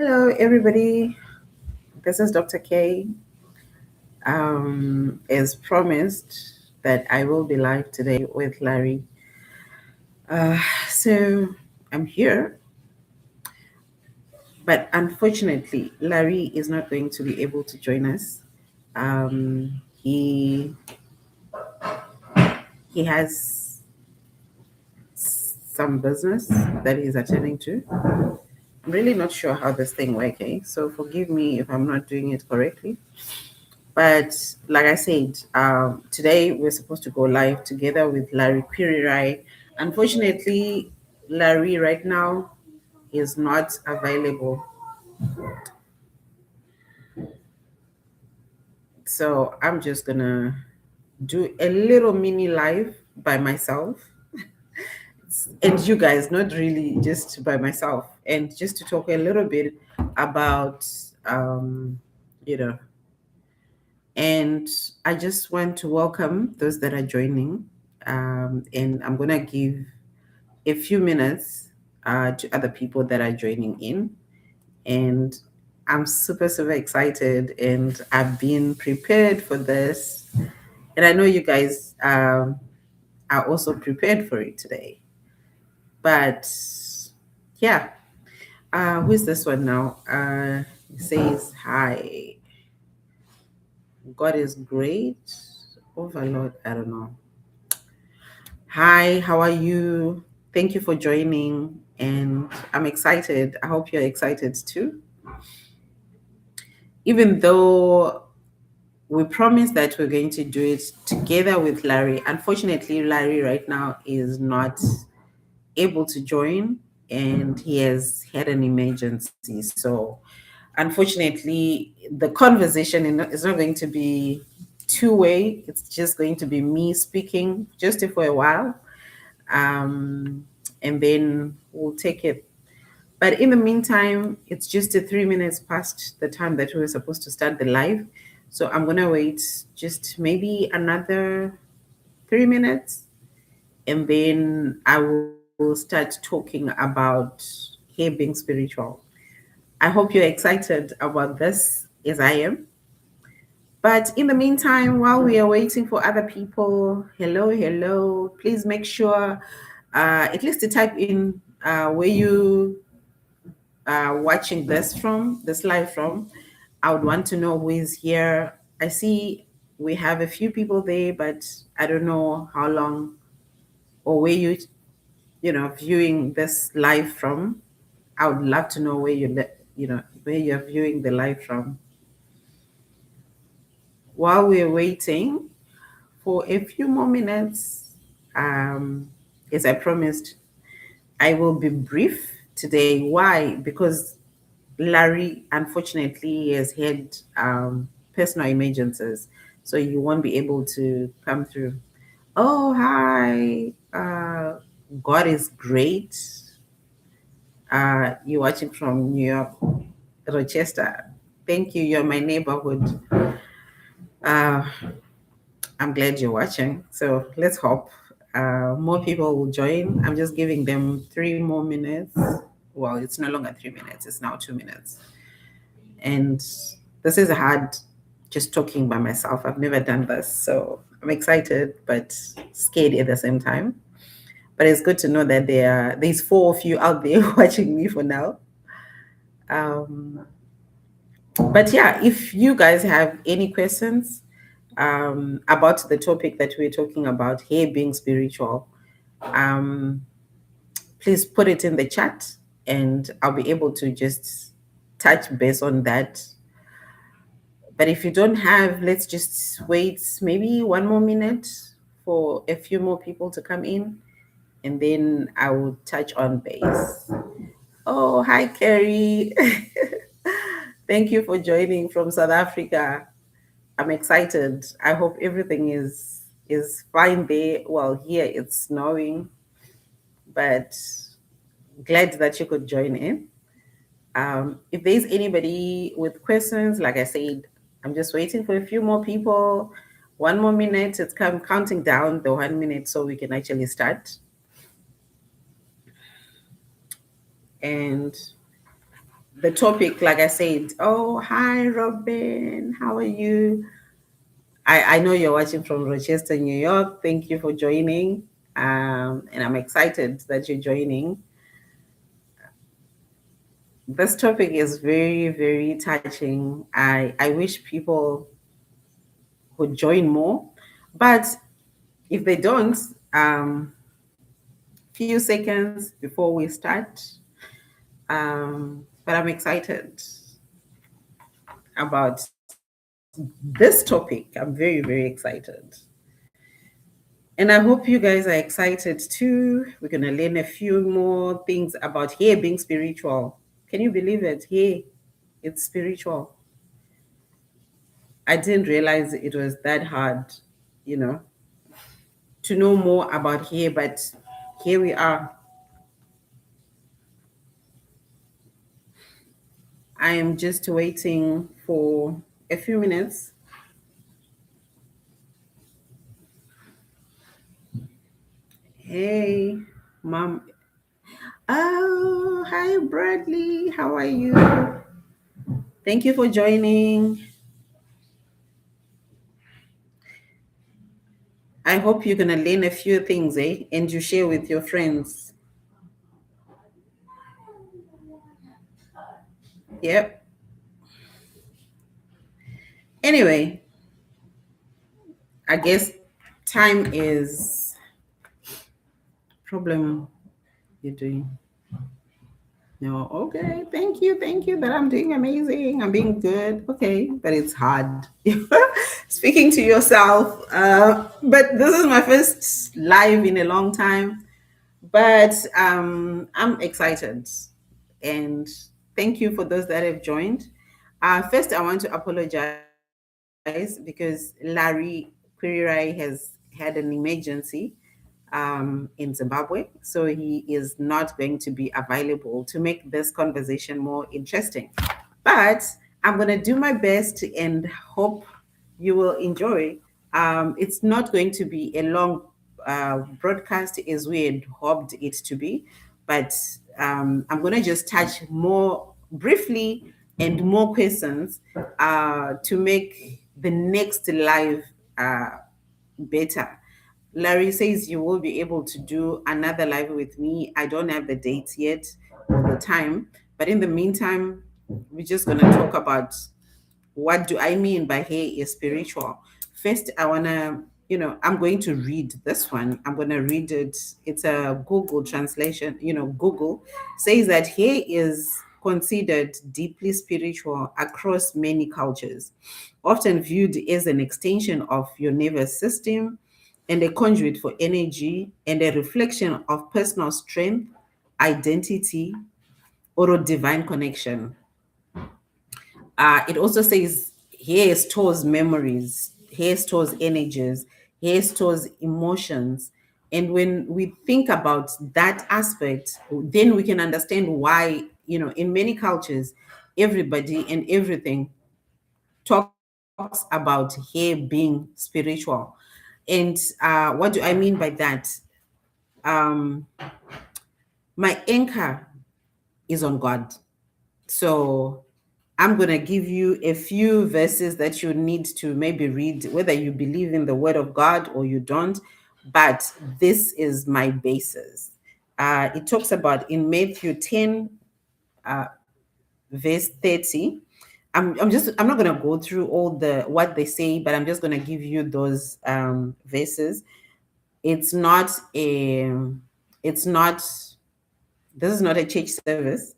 Hello, everybody. This is Dr. K. As promised, that I will be live today with Larry. So I'm here, but unfortunately, Larry is not going to be able to join us. He has some business that he's attending to. I'm really not sure how this thing works, so forgive me if I'm not doing it correctly. But like I said, today we're supposed to go live together with Larry Kwirirrayi. Unfortunately, Larry right now is not available. So I'm just going to do a little mini live by myself. And you guys, not really just by myself. And just to talk a little bit about, you know, and I just want to welcome those that are joining. And I'm going to give a few minutes to other people that are joining in. And I'm super, super excited. And I've been prepared for this. And I know you guys are also prepared for it today. But yeah, who's this one now? It says, Hi, God is great. Overlord, I don't know. Hi, how are you? Thank you for joining. And I'm excited. I hope you're excited too. Even though we promised that we're going to do it together with Larry, unfortunately, Larry right now is not able to join and he has had an emergency. So, unfortunately, the conversation is not going to be two-way, it's just going to be me speaking just for a while. And then we'll take it. But in the meantime, it's just 3 minutes past the time that we were supposed to start the live. So I'm going to wait just maybe another 3 minutes and then I will start talking about hair being spiritual. I hope you're excited about this as I am. But in the meantime, while we are waiting for other people, hello, hello, please make sure at least to type in where you watching this from, this live from. I would want to know who is here. I see we have a few people there, but I don't know how long or where viewing this live from. I would love to know where you're viewing the live from. While we're waiting for a few more minutes, um, as I promised, I will be brief today. Why? Because Larry, unfortunately, has had personal emergencies, so you won't be able to come through. Oh, hi. God is great. You're watching from New York, Rochester. Thank you. You're my neighborhood. Uh, I'm glad you're watching. So let's hope more people will join. I'm just giving them 3 more minutes. Well, it's no longer 3 minutes, it's now 2 minutes. And this is hard just talking by myself. I've never done this. So I'm excited, but scared at the same time. But it's good to know that there's four of you out there watching me for now. Um, but yeah, if you guys have any questions about the topic that we're talking about, here being spiritual, um, please put it in the chat and I'll be able to just touch base on that. But if you don't have, let's just wait maybe 1 more minute for a few more people to come in and then I will touch on base. Oh, hi, Kerry. Thank you for joining from South Africa. I'm excited. I hope everything is fine there. Well, here it's snowing, but glad that you could join in. If there's anybody with questions, like I said, I'm just waiting for a few more people. 1 more minute. It's counting down the 1 minute so we can actually start. And the topic, like I said, oh, hi, Robin. How are you? I know you're watching from Rochester, New York. Thank you for joining. And I'm excited that you're joining. This topic is very, very touching. I wish people would join more. But if they don't, few seconds before we start, but I'm excited about this topic. I'm very, very excited. And I hope you guys are excited too. We're going to learn a few more things about hair being spiritual. Can you believe it? Hair, it's spiritual. I didn't realize it was that hard, you know, to know more about hair, but here we are. I am just waiting for a few minutes. Hey, mom. Oh, hi, Bradley. How are you? Thank you for joining. I hope you're going to learn a few things, and you share with your friends. Yep. Anyway, I guess time is problem you're doing. No, okay. Thank you. That I'm doing amazing. I'm being good. Okay, but it's hard. Speaking to yourself. But this is my first live in a long time. But I'm excited, and thank you for those that have joined. First, I want to apologize because Larry Kwirirrayi has had an emergency in Zimbabwe, so he is not going to be available to make this conversation more interesting. But I'm going to do my best and hope you will enjoy. It's not going to be a long broadcast as we had hoped it to be, but I'm going to just touch more briefly and more questions to make the next live better. Larry says you will be able to do another live with me. I don't have the dates yet or the time, but in the meantime, we're just going to talk about what do I mean by hair is spiritual. First, I want to, I'm going to read this one. I'm going to read it. It's a Google translation. Google says that hair is considered deeply spiritual across many cultures, often viewed as an extension of your nervous system and a conduit for energy and a reflection of personal strength, identity, or a divine connection. It also says here stores memories, here stores energies, here stores emotions. And when we think about that aspect, then we can understand why, in many cultures, everybody and everything talks about hair being spiritual. And what do I mean by that? Um, my anchor is on God. So I'm going to give you a few verses that you need to maybe read, whether you believe in the word of God or you don't. But this is my basis. It talks about in Matthew 10, verse 30. I'm not going to go through all the what they say, but I'm just going to give you those verses. It's not a, it's not, this is not a church service.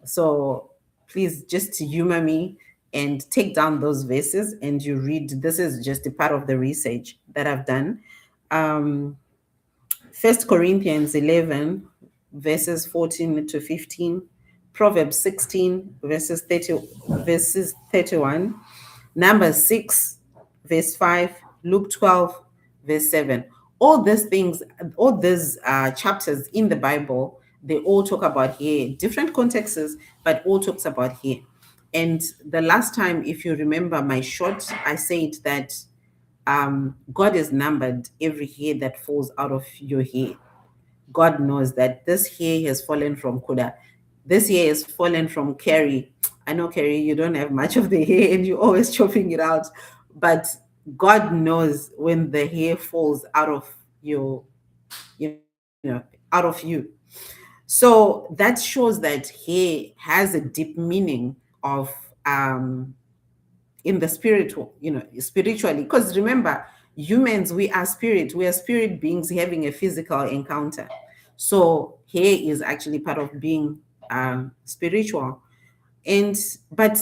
So please just humor me and take down those verses and you read. This is just a part of the research that I've done. Um, 1 Corinthians 11, verses 14 to 15, Proverbs 16, verses 31, Numbers 6, verse 5, Luke 12, verse 7. All these things, all these chapters in the Bible, they all talk about hair, different contexts, but all talks about hair. And the last time, if you remember my short, I said that God has numbered every hair that falls out of your hair. God knows that this hair has fallen from Kuda. this hair is fallen from Carrie. I know, Carrie, you don't have much of the hair and you're always chopping it out, but God knows when the hair falls out of your, out of you. So that shows that hair has a deep meaning of in the spiritual, spiritually. Because remember, humans, we are spirit beings having a physical encounter. So hair is actually part of being spiritual. And but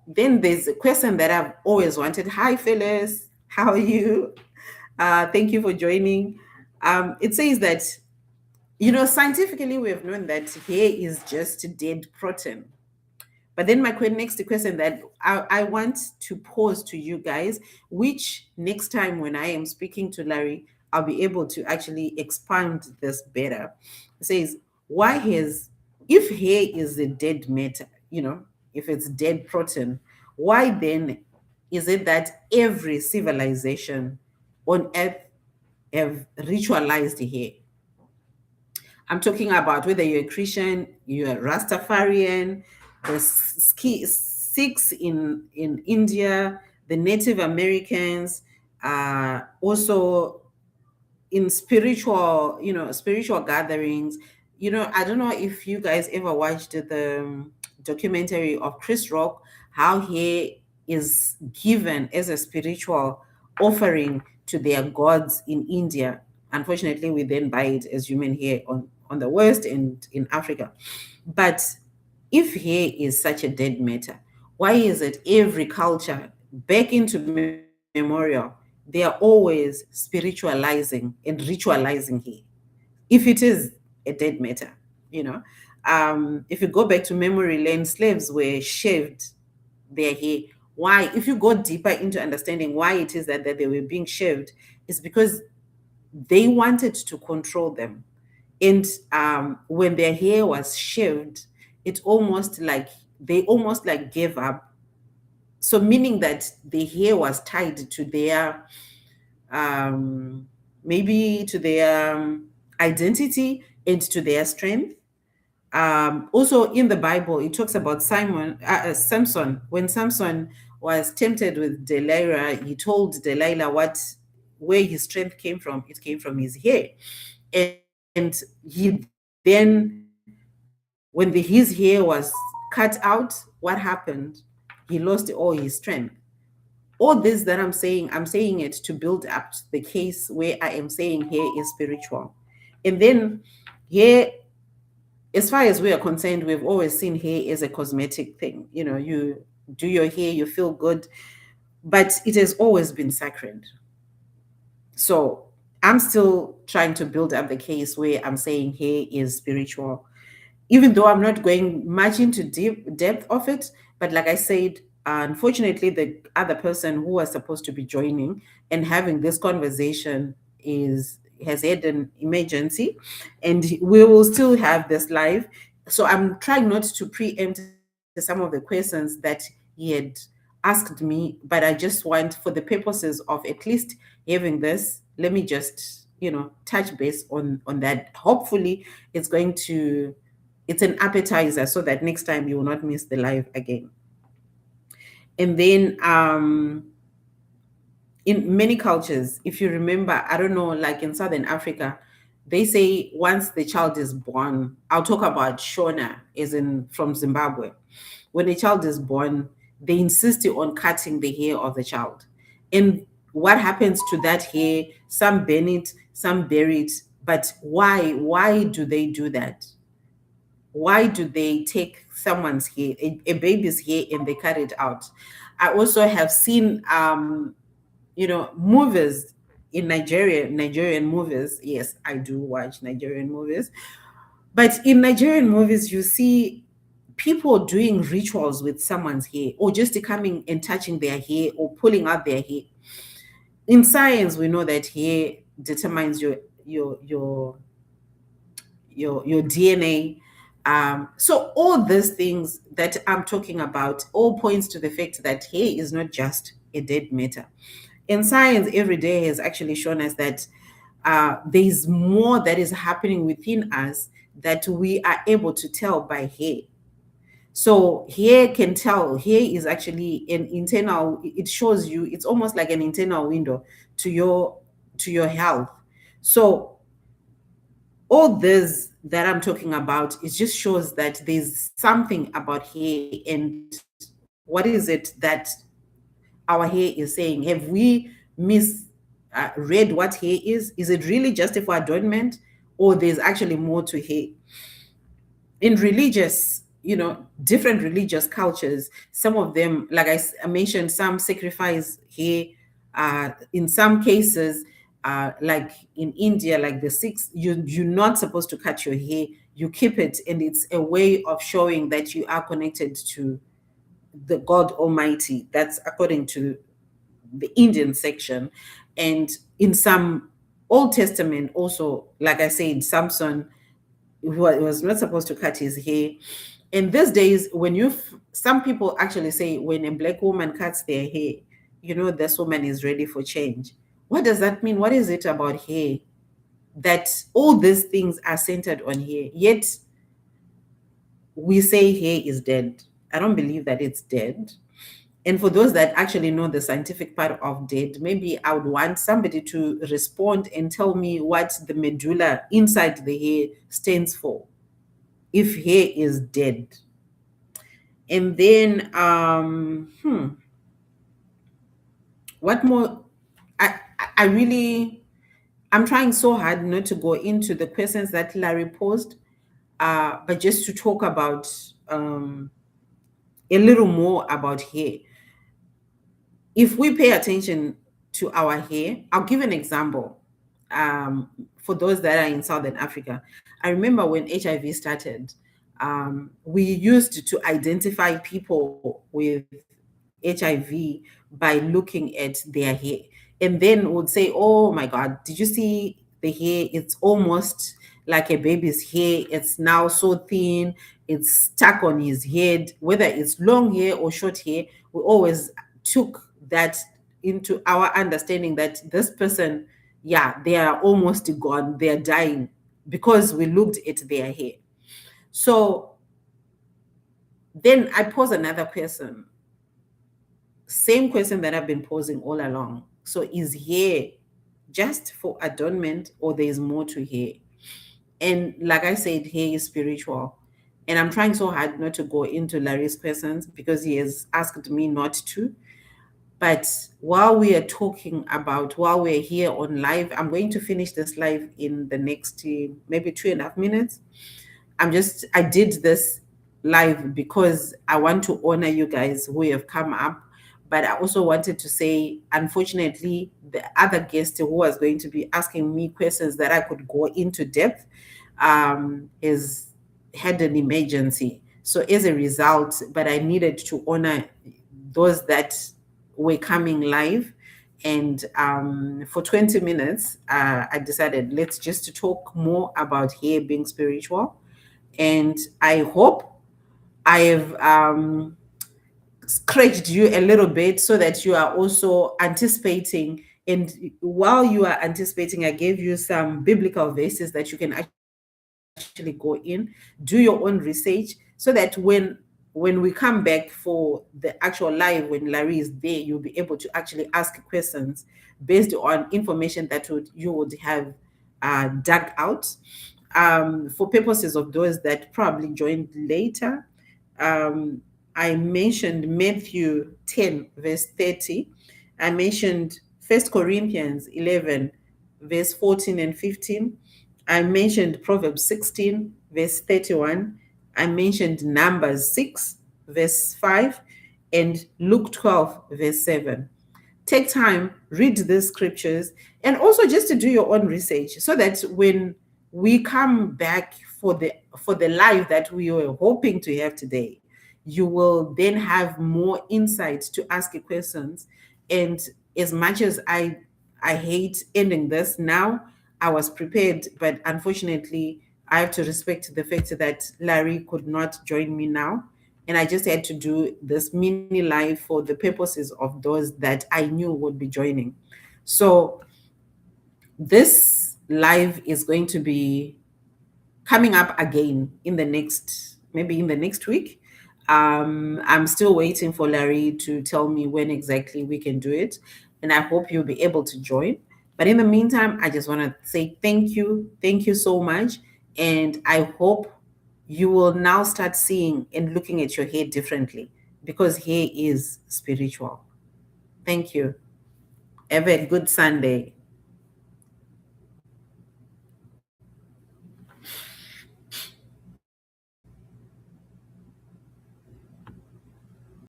then there's a question that I've always wanted. Hi, Phyllis, how are you? Thank you for joining. It says that, scientifically, we have known that hair is just dead protein. But then my next question that I want to pose to you guys, which next time when I am speaking to Larry, I'll be able to actually expand this better. It says, why has, if hair is a dead matter, if it's dead protein, why then is it that every civilization on earth have ritualized hair? I'm talking about whether you're a Christian, you're a Rastafarian, the Sikhs in India, the Native Americans, also in spiritual gatherings. I don't know if you guys ever watched the documentary of Chris Rock, how he is given as a spiritual offering to their gods in India. Unfortunately, we then buy it as human hair on the West and in Africa. But if hair is such a dead matter, why is it every culture back into memorial, they are always spiritualizing and ritualizing hair? If it is a dead matter, you know. If you go back to memory lane, slaves were shaved their hair. Why? If you go deeper into understanding why it is that they were being shaved, it's because they wanted to control them. And when their hair was shaved, it almost like they almost like gave up. So meaning that the hair was tied to their um, maybe to their identity and to their strength. Also in the Bible, it talks about Samson. When Samson was tempted with Delilah, he told Delilah where his strength came from. It came from his hair, and he then, when his hair was cut out, what happened? He lost all his strength. All this that I'm saying it to build up the case where I am saying hair is spiritual, and then hair, as far as we are concerned, we've always seen hair as a cosmetic thing. You do your hair, you feel good, but it has always been sacred. So I'm still trying to build up the case where I'm saying hair is spiritual, even though I'm not going much into deep depth of it. But like I said, unfortunately, the other person who was supposed to be joining and having this conversation is has had an emergency, and we will still have this live. So I'm trying not to preempt some of the questions that he had asked me, but I just want, for the purposes of at least having this, let me just touch base on that. Hopefully, it's going to it's an appetizer so that next time you will not miss the live again. And then in many cultures, if you remember, I don't know, like in Southern Africa, they say once the child is born, I'll talk about Shona, as in from Zimbabwe. When a child is born, they insist on cutting the hair of the child. And what happens to that hair? Some burn it, some bury it. But why? Why do they do that? Why do they take someone's hair, a baby's hair, and they cut it out? I also have seen movies in Nigerian movies. Yes, I do watch Nigerian movies. But in Nigerian movies, you see people doing rituals with someone's hair, or just coming and touching their hair or pulling out their hair. In science, we know that hair determines your DNA. So all these things that I'm talking about all points to the fact that hair is not just a dead matter. And science every day has actually shown us that there's more that is happening within us that we are able to tell by hair. So hair can tell. Hair is actually an internal. It shows you. It's almost like an internal window to your health. So all this that I'm talking about, it just shows that there's something about hair, and what is it that our hair is saying? Have we read what hair is? Is it really just for adornment, or there's actually more to hair? In religious, different religious cultures, some of them, like I mentioned, some sacrifice hair. In some cases, like in India, like the Sikhs, you're not supposed to cut your hair. You keep it, and it's a way of showing that you are connected to the God Almighty. That's according to the Indian section. And in some Old Testament, also, like I said, Samson was not supposed to cut his hair. In these days, some people actually say when a black woman cuts their hair, this woman is ready for change. What does that mean? What is it about hair that all these things are centered on hair? Yet we say hair is dead. I don't believe that it's dead. And for those that actually know the scientific part of dead, maybe I would want somebody to respond and tell me what the medulla inside the hair stands for, if hair is dead. And then, what more? I really, I'm trying so hard not to go into the questions that Larry posed, but just to talk about a little more about hair. If we pay attention to our hair, I'll give an example. For those that are in Southern Africa, I remember when HIV started, we used to identify people with HIV by looking at their hair, and then would say, "Oh my God, did you see the hair? It's almost like a baby's hair. It's now so thin. It's stuck on his head. Whether it's long hair or short hair, we always took that into our understanding that this person, yeah, they are almost gone. They are dying because we looked at their hair." So then I pose another question. Same question that I've been posing all along. So is hair just for adornment, or there is more to hair? And like I said, hair is spiritual. And I'm trying so hard not to go into Larry's questions because he has asked me not to. But while we're here on live, I'm going to finish this live in the next maybe 2.5 minutes. I did this live because I want to honor you guys who have come up. But I also wanted to say, unfortunately, the other guest who was going to be asking me questions that I could go into depth is had an emergency. So as a result, but I needed to honor those that were coming live. And for 20 minutes, I decided let's just talk more about hair being spiritual. And I hope I have scratched you a little bit so that you are also anticipating. And while you are anticipating, I gave you some biblical verses that you can actually go in, do your own research, so that when we come back for the actual live, when Larry is there, you'll be able to actually ask questions based on information that you would have dug out. For purposes of those that probably joined later, I mentioned Matthew 10, verse 30. I mentioned 1 Corinthians 11, verse 14 and 15. I mentioned Proverbs 16, verse 31. I mentioned Numbers 6, verse 5, and Luke 12, verse 7. Take time, read these scriptures, and also just to do your own research so that when we come back for the live that we were hoping to have today, you will then have more insight to ask questions. And as much as I hate ending this now, I was prepared, but unfortunately, I have to respect the fact that Larry could not join me now. And I just had to do this mini live for the purposes of those that I knew would be joining. So this live is going to be coming up again in the next, maybe in the next week. I'm still waiting for Larry to tell me when exactly we can do it, and I hope you'll be able to join. But in the meantime, I just want to say thank you so much, and I hope you will now start seeing and looking at your hair differently, because hair is spiritual. Thank you. Have a good Sunday.